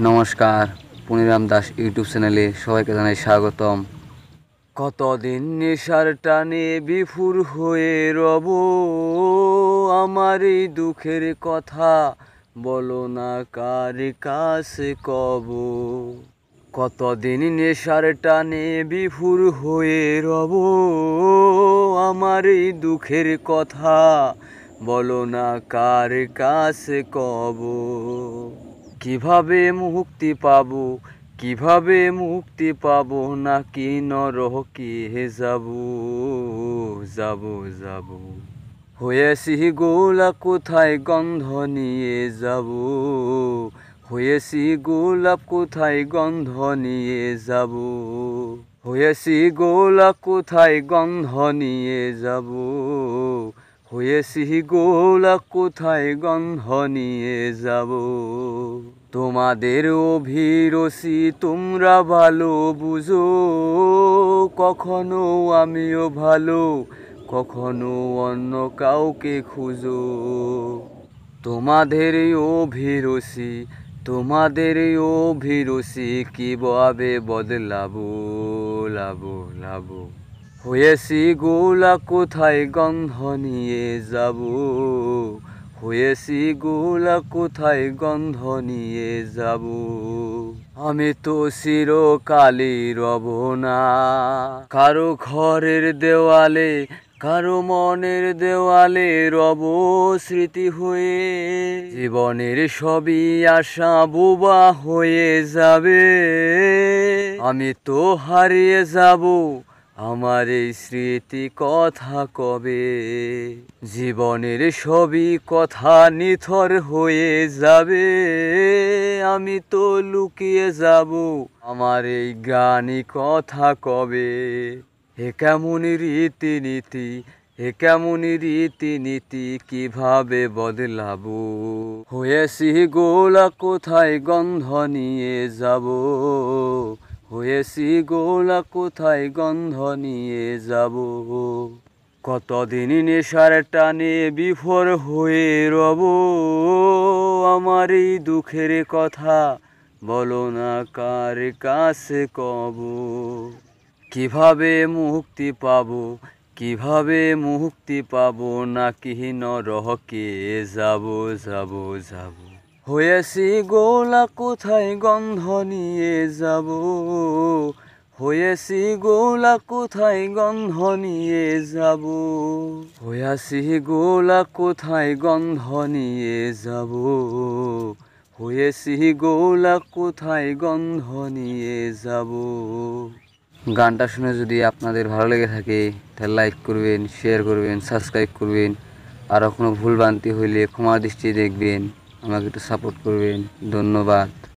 নমস্কার, পুনিরাম দাস ইউটিউব চ্যানেলে সবাইকে জানাই স্বাগতম। কতদিন নেশার টানে বিফুর হয়ে রব, আমার এই দুঃখের কথা বলো না কার কাছে কব। কতদিন নেশার টানে বিফুর হয়ে রব, আমার এই দুঃখের কথা বলো না কার কাছে কব। কিভাবে মুক্তি পাবো, কিভাবে মুক্তি পাবো, নাকি নরকে যাবো, যাবো যাবো। হয়েছি গোলা কোথায় গন্ধ নিয়ে যাবো, হয়েছি গোলাপ কোথায় গন্ধ নিয়ে যাবো, হয়েছি গোলাপ কোথায় গন্ধ নিয়ে যাবো, হয়েছি গোলাপ কোথায় গন্ধ নিয়ে যাব। তোমাদের অভিরুচি তোমরা ভালো বুঝো, কখনো আমিও ভালো, কখনো অন্য কাউকে খুঁজো। তোমাদের অভিরুচি, তোমাদের অভিরুচি কিভাবে বদলাবো, লাবো লাবো। হয়েছি গোলা কোথায় গন্ধ নিয়ে যাব, হয়েছি গোলা কোথায় গন্ধ নিয়ে যাব। আমি তো চিরকালই রব না কারো ঘরের দেওয়ালে, কারো মনের দেওয়ালে রব স্মৃতি হয়ে। জীবনের সবই আশা বোবা হয়ে যাবে, আমি তো হারিয়ে যাব, আমার এই স্মৃতি কথা কবে। জীবনের সবই কথা নিথর হয়ে যাবে, আমি তো লুকিয়ে যাব, আমার এই গানই কথা কবে। হে কেমন রীতিনীতি, হে কেমন রীতিনীতি, কিভাবে বদলাবো। হয়েছি গোলা কোথায় গন্ধ নিয়ে যাব, হয়েছি গোলা কোথায় গন্ধ নিয়ে যাব। কতদিন নেশার টানে বিফর হয়ে রব, আমার এই দুঃখের কথা বলো না কার কাছে কব। কিভাবে মুক্তি পাবো, কিভাবে মুক্তি পাবো, নাকি নরকে যাব, যাব যাব। হয়েছি গোলা কোথায় গন্ধ নিয়ে যাব, হয়েছি গোলা কোথায় গন্ধ নিয়ে যাব, হয়েছি গোলা কোথায় গন্ধ নিয়ে যাব, হয়েছি গোলা কোথায় গন্ধ নিয়ে যাব। গানটা শুনে যদি আপনাদের ভালো লেগে থাকে তাহলে লাইক করবেন, শেয়ার করবেন, সাবস্ক্রাইব করবেন। আর কোনো ভুলভ্রান্তি হইলে ক্ষমা দৃষ্টি দেখবেন, আমাকে একটু সাপোর্ট করবেন। ধন্যবাদ।